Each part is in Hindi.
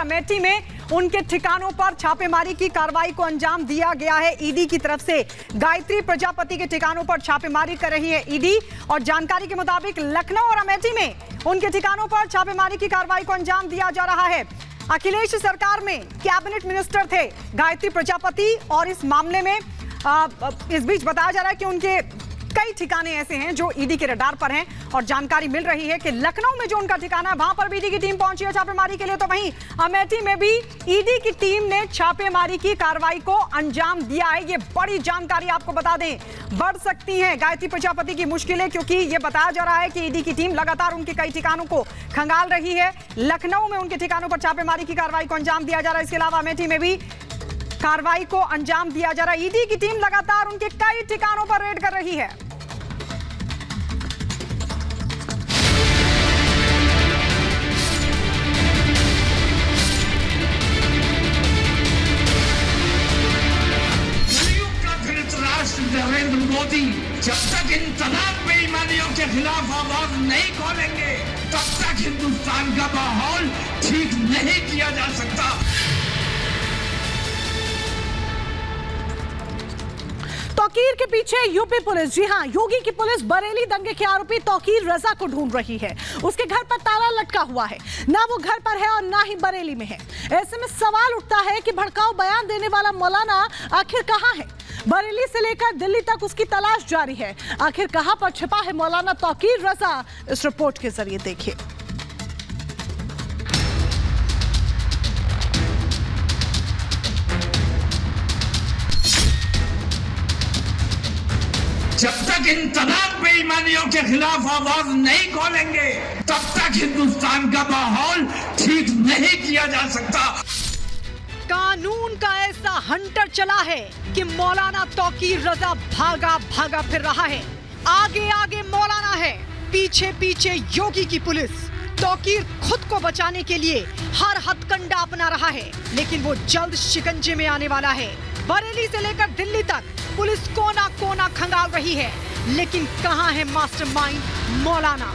अमेठी में उनके ठिकानों पर छापेमारी की कार्रवाई को अंजाम दिया गया है। ईडी की तरफ से गायत्री प्रजापति के ठिकानों पर छापेमारी कर रही है ईडी और जानकारी के मुताबिक लखनऊ और अमेठी में उनके ठिकानों पर छापेमारी की कार्रवाई को अंजाम दिया जा रहा है। अखिलेश सरकार में कैबिनेट मिनिस्टर थे गायत्री प्रजापति और इस मामले में इस बीच बताया जा रहा है कि उनके कई ठिकाने ऐसे हैं जो ईडी के रडार पर हैं और जानकारी मिल रही है कि लखनऊ में जो उनका ठिकाना है वहां पर भी ईडी की टीम पहुंची है छापेमारी के लिए, तो वहीं अमेठी में भी ईडी की टीम ने छापेमारी की कार्रवाई को अंजाम दिया है। ये बड़ी जानकारी आपको बता दें, बढ़ सकती है गायत्री प्रजापति की मुश्किलें, क्योंकि ये बताया जा रहा है कि ईडी की टीम लगातार उनके कई ठिकानों को खंगाल रही है। लखनऊ में उनके ठिकानों पर छापेमारी की कार्रवाई को अंजाम दिया जा रहा है। इसके अलावा अमेठी में भी कार्रवाई को अंजाम दिया जा रहा है। ईडी की टीम लगातार उनके कई ठिकानों पर रेड कर रही है। नरेंद्र मोदी जब तक इन तमाम बेईमानियों के खिलाफ आवाज नहीं खोलेंगे तब तक हिंदुस्तान का माहौल ठीक नहीं किया जा सकता। तौकीर के पीछे यूपी पुलिस, जी हां, योगी की पुलिस बरेली दंगे के आरोपी तौकीर रजा को ढूंढ रही है। उसके घर पर ताला लटका हुआ है, ना वो घर पर है और ना ही बरेली में है। ऐसे में सवाल उठता है कि भड़काऊ बयान देने वाला मौलाना आखिर कहां है। बरेली से लेकर दिल्ली तक उसकी तलाश जारी है। आखिर कहां पर छिपा है मौलाना तौकीर रजा, इस रिपोर्ट के जरिए देखिए। जब तक इन तमाम बेईमानियों के खिलाफ आवाज नहीं खोलेंगे तब तक हिंदुस्तान का माहौल ठीक नहीं किया जा सकता। कानून का ऐसा हंटर चला है कि मौलाना तौकीर रजा भागा भागा फिर रहा है। आगे आगे मौलाना है, पीछे पीछे योगी की पुलिस। तौकीर खुद को बचाने के लिए हर हथकंडा अपना रहा है, लेकिन वो जल्द शिकंजे में आने वाला है। बरेली से लेकर दिल्ली तक पुलिस कोना कोना खंगाल रही है, लेकिन कहां है मास्टरमाइंड मौलाना।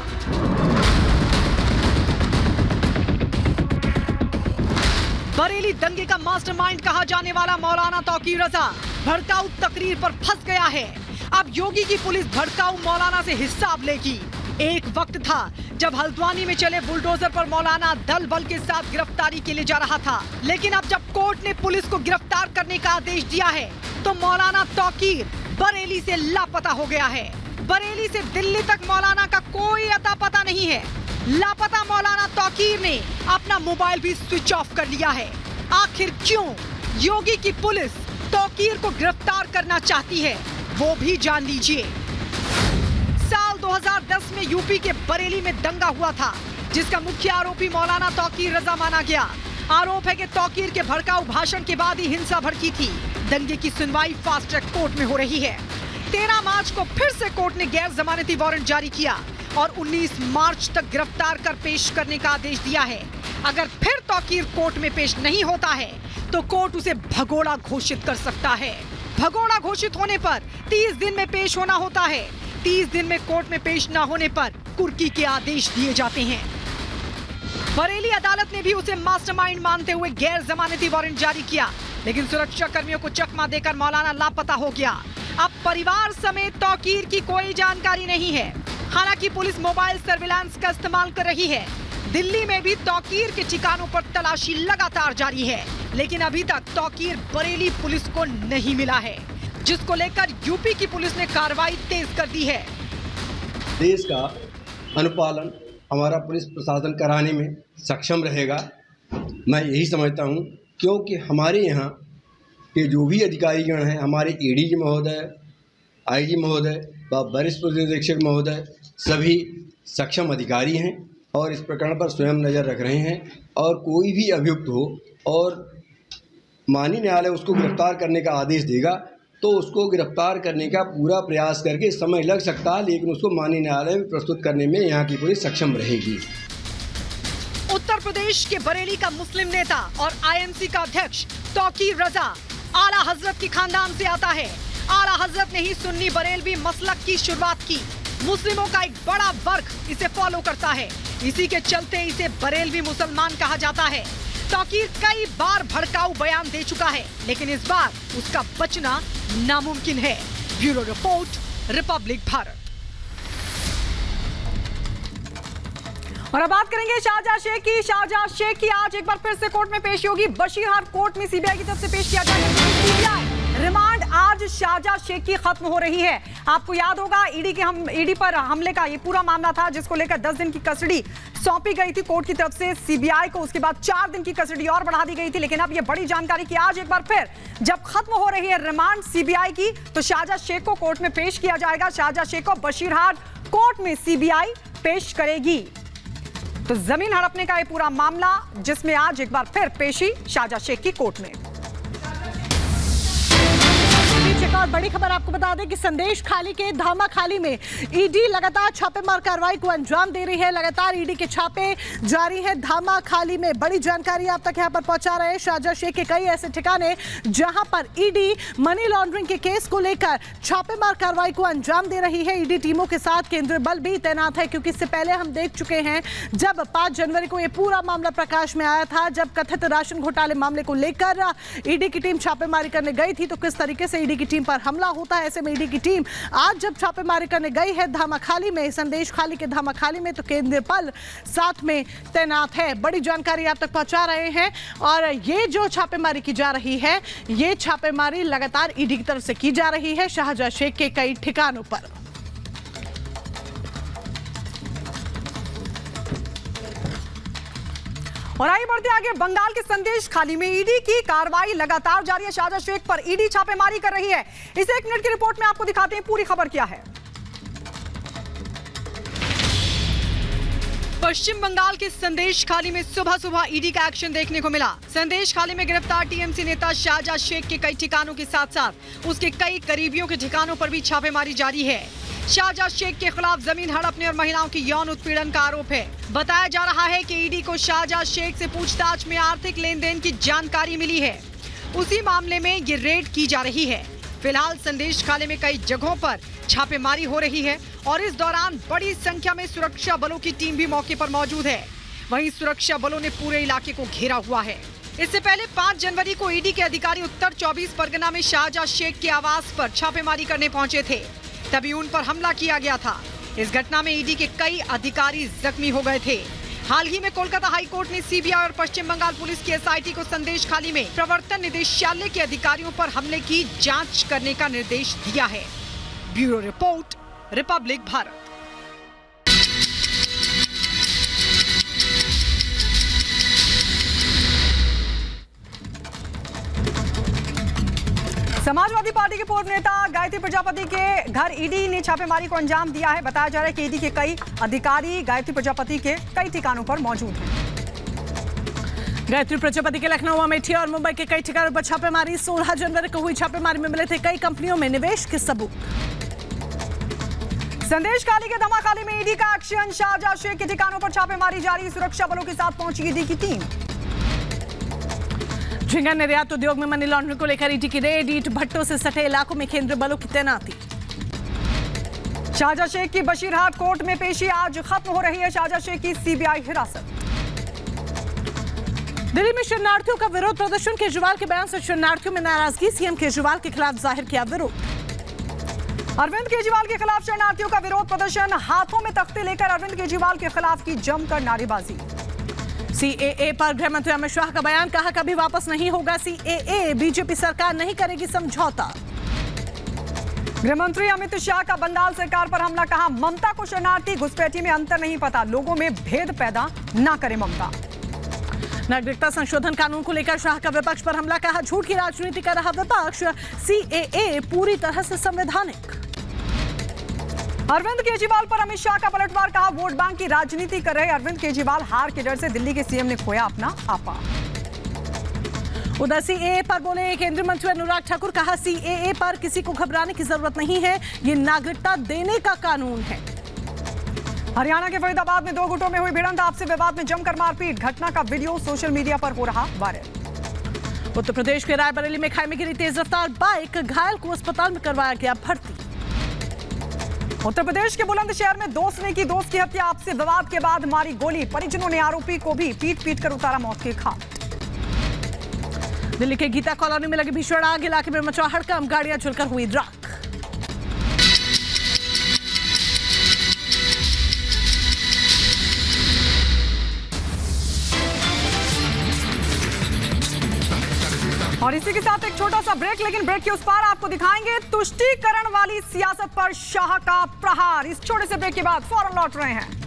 बरेली दंगे का मास्टरमाइंड कहा जाने वाला मौलाना तौकीर रजा भड़काऊ तकरीर पर फंस गया है। अब योगी की पुलिस भड़काऊ मौलाना से हिसाब लेगी। एक वक्त था जब हल्द्वानी में चले बुलडोजर पर मौलाना दल बल के साथ गिरफ्तारी के लिए जा रहा था, लेकिन अब जब कोर्ट ने पुलिस को गिरफ्तार करने का आदेश दिया है तो मौलाना तौकीर बरेली से लापता हो गया है। बरेली से दिल्ली तक मौलाना का कोई अता पता नहीं है। लापता मौलाना तौकीर ने अपना मोबाइल भी स्विच ऑफ कर लिया है। आखिर क्यों योगी की पुलिस तौकीर को गिरफ्तार करना चाहती है, वो भी जान लीजिए। साल 2010 में यूपी के बरेली में दंगा हुआ था, जिसका मुख्य आरोपी मौलाना तौकीर रजा माना गया। आरोप है कि तौकीर के भड़काऊ भाषण के बाद ही हिंसा भड़की थी। दंगे की सुनवाई फास्ट ट्रैक कोर्ट में हो रही है। 13 मार्च को फिर से कोर्ट ने गैर जमानती वारंट जारी किया और 19 मार्च तक गिरफ्तार कर पेश करने का आदेश दिया है। अगर फिर तौकीर कोर्ट में पेश नहीं होता है तो कोर्ट उसे भगोड़ा घोषित कर सकता है। भगोड़ा घोषित होने पर 30 दिन में पेश होना होता है। 30 दिन में कोर्ट में पेश न होने पर कुर्की के आदेश दिए जाते हैं। बरेली अदालत ने भी उसे मास्टरमाइंड मानते हुए गैर जमानती वारंट जारी किया, लेकिन सुरक्षा कर्मियों को चकमा देकर मौलाना लापता हो गया। अब परिवार समेत तौकीर की कोई जानकारी नहीं है। हालांकि पुलिस मोबाइल सर्विलांस का इस्तेमाल कर रही है। दिल्ली में भी तौकीर के ठिकानों पर तलाशी लगातार जारी है, लेकिन अभी तक तौकीर बरेली पुलिस को नहीं मिला है, जिसको लेकर यूपी की पुलिस ने कार्रवाई तेज कर दी है। देश का अनुपालन हमारा पुलिस प्रशासन कराने में सक्षम रहेगा, मैं यही समझता हूँ, क्योंकि हमारे यहाँ के जो भी अधिकारीगण हैं, हमारे एडीजी महोदय, आईजी महोदय व वरिष्ठ पुलिस अधीक्षक महोदय सभी सक्षम अधिकारी हैं और इस प्रकरण पर स्वयं नज़र रख रहे हैं। और कोई भी अभियुक्त हो और माननीय न्यायालय उसको गिरफ्तार करने का आदेश देगा तो उसको गिरफ्तार करने का पूरा प्रयास करके समय लग सकता है, लेकिन उसको माननीय न्यायालय में प्रस्तुत करने में यहाँ की पुलिस सक्षम रहेगी। उत्तर प्रदेश के बरेली का मुस्लिम नेता और आईएमसी का अध्यक्ष तौकीर रजा आला हजरत की खानदान से आता है। आला हजरत ने ही सुन्नी बरेलवी मसलक की शुरुआत की। मुस्लिमों का एक बड़ा वर्ग इसे फॉलो करता है, इसी के चलते इसे बरेलवी मुसलमान कहा जाता है। तौकीर कई बार भड़काऊ बयान दे चुका है, लेकिन इस बार उसका बचना नामुमकिन है। Bureau report, Republic Bharat. और अब बात करेंगे शाहजहां शेख की। शाहजहां शेख की आज एक बार फिर से कोर्ट में पेशी होगी। बशीरहाट कोर्ट में सीबीआई की तरफ से पेश किया जाएगा। सीबीआई रिमांड आज शाहजहां शेख की खत्म हो रही है। आपको याद होगा ईडी पर हमले का ये पूरा मामला था, जिसको लेकर 10 दिन की कस्टडी सौंपी गई थी कोर्ट की तरफ से सीबीआई को। उसके बाद 4 दिन की कस्टडी और बढ़ा दी गई थी। लेकिन अब ये बड़ी जानकारी कि आज एक बार फिर जब खत्म हो रही है रिमांड सीबीआई की, तो शाहजहां शेख को कोर्ट में पेश किया जाएगा। शाहजहां शेख को बशीरहाट कोर्ट में सीबीआई पेश करेगी। तो जमीन हड़पने का ये पूरा मामला, जिसमें आज एक बार फिर पेशी शाहजहां शेख की कोर्ट में। एक और बड़ी खबर आपको बता दें कि संदेश खाली के धामा खाली में ईडी लगातार छापेमार कार्रवाई को अंजाम दे रही है। लगातार ईडी के छापे जारी हैं धामा खाली में। बड़ी जानकारी आप तक यहां पर पहुंचा रहे हैं। शाहजहां शेख के कई ऐसे ठिकाने जहां पर ईडी मनी लॉन्ड्रिंग के केस को लेकर छापेमार कार्रवाई को अंजाम दे रही है। ईडी टीमों के साथ केंद्रीय बल भी तैनात है, क्योंकि इससे पहले हम देख चुके हैं जब 5 जनवरी को यह पूरा मामला प्रकाश में आया था, जब कथित राशन घोटाले मामले को लेकर ईडी की टीम छापेमारी करने गई थी, तो किस तरीके से ईडी की टीम पर हमला होता है। ऐसे में ईडी की टीम आज जब छापेमारी करने गई है धामाखाली में, संदेश खाली के धामाखाली में, तो केंद्रीय बल साथ में तैनात है। बड़ी जानकारी आप तक पहुंचा रहे हैं। और ये जो छापेमारी की जा रही है, ये छापेमारी लगातार ईडी की तरफ से की जा रही है शाहजहां शेख के कई ठिकानों पर। और आइए बढ़ते आगे। बंगाल के संदेश खाली में ईडी की कार्रवाई लगातार जारी है। शाहजहां शेख पर ईडी छापेमारी कर रही है। इस 1 मिनट की रिपोर्ट में आपको दिखाते हैं पूरी खबर क्या है। पश्चिम बंगाल के संदेश खाली में सुबह सुबह ईडी का एक्शन देखने को मिला। संदेश खाली में गिरफ्तार टीएमसी नेता शाहजहां शेख के कई ठिकानों के साथ साथ उसके कई करीबियों के ठिकानों पर भी छापेमारी जारी है। शाहजहां शेख के खिलाफ जमीन हड़पने और महिलाओं की यौन उत्पीड़न का आरोप है। बताया जा रहा है कि ईडी को शाहजहां शेख से पूछताछ में आर्थिक लेन देन की जानकारी मिली है। उसी मामले में ये रेड की जा रही है। फिलहाल संदेश खाली में कई जगहों पर छापेमारी हो रही है और इस दौरान बड़ी संख्या में सुरक्षा बलों की टीम भी मौके पर मौजूद है। वहीं सुरक्षा बलों ने पूरे इलाके को घेरा हुआ है। इससे पहले 5 जनवरी को ईडी के अधिकारी उत्तर 24 परगना में शाहजहां शेख के आवास पर छापेमारी करने पहुंचे थे, तभी उन पर हमला किया गया था। इस घटना में ईडी के कई अधिकारी जख्मी हो गए थे। हाल ही में कोलकाता हाई कोर्ट ने सीबीआई और पश्चिम बंगाल पुलिस की एसआईटी को संदेश खाली में प्रवर्तन निदेशालय के अधिकारियों पर हमले की जांच करने का निर्देश दिया है। Bureau report, Republic Bharat. Samajwadi party के पूर्व नेता गायत्री प्रजापति के घर ईडी ने छापेमारी को अंजाम दिया है। बताया जा रहा है कि ईडी के कई अधिकारी गायत्री प्रजापति के कई ठिकानों पर मौजूद हैं। गायत्री प्रजापति के लखनऊ, अमेठी और मुंबई के कई ठिकानों पर छापेमारी। 16 जनवरी को हुई छापेमारी में मिले थे कई कंपनियों में निवेश के सबूत। संदेश खाली के धमाखाली में ईडी का एक्शन। शाहजहां शेख के ठिकानों पर छापेमारी जारी। सुरक्षा बलों के साथ पहुंची ईडी की टीम। झिंगा निर्यात उद्योग में मनी लॉन्ड्रिंग को लेकर ईडी की रेड। ईंट भट्टों से सटे इलाकों में केंद्रीय बलों की तैनाती। शाहजहां शेख की बशीरहाट कोर्ट में पेशी आज खत्म हो रही है। शाहजहां शेख की सीबीआई हिरासत। दिल्ली में शरणार्थियों का विरोध प्रदर्शन। केजरीवाल के बयान से शरणार्थियों में नाराजगी। सीएम केजरीवाल के खिलाफ जाहिर किया विरोध। अरविंद केजरीवाल के खिलाफ शरणार्थियों का विरोध प्रदर्शन। हाथों में तख्ते लेकर अरविंद केजरीवाल के खिलाफ की जमकर नारेबाजी। सीएए पर गृह मंत्री अमित शाह का बयान। कहा कभी वापस नहीं होगा सीएए। बीजेपी सरकार नहीं करेगी समझौता। गृह मंत्री अमित शाह का बंगाल सरकार पर हमला। कहा ममता को शरणार्थी घुसपैठी में अंतर नहीं पता, लोगों में भेद पैदा ना करे ममता। नागरिकता संशोधन कानून को लेकर शाह का विपक्ष पर हमला। कहा झूठ की राजनीति कर रहा विपक्ष, सीएए पूरी तरह से संवैधानिक। अरविंद केजरीवाल पर अमित शाह का पलटवार। कहा वोट बैंक की राजनीति कर रहे अरविंद केजरीवाल, हार के डर से दिल्ली के सीएम ने खोया अपना आपा। उधर सीएए पर बोले केंद्रीय मंत्री अनुराग ठाकुर। कहा सीएए पर किसी को घबराने की जरूरत नहीं है, ये नागरिकता देने का कानून है। हरियाणा के फरीदाबाद में 2 गुटों में हुई भिड़ंत। आपसी विवाद में जमकर मारपीट। घटना का वीडियो सोशल मीडिया पर हो रहा वायरल। उत्तर प्रदेश के रायबरेली में खाई में गिरी तेज रफ्तार बाइक। घायल को अस्पताल में करवाया गया भर्ती। उत्तर प्रदेश के बुलंदशहर में दोस्त ने की दोस्त की हत्या। आपसी विवाद के बाद मारी गोली। परिजनों ने आरोपी को भी पीट कर उतारा मौत के घाट। दिल्ली के गीता कॉलोनी में लगी भीषण आग, इलाके में मचा हड़कंप, गाड़ियां जलकर हुई राख। और इसी के साथ एक छोटा सा ब्रेक, लेकिन ब्रेक के उस पार आपको दिखाएंगे तुष्टीकरण वाली सियासत पर शाह का प्रहार। इस छोटे से ब्रेक के बाद फौरन लौट रहे हैं।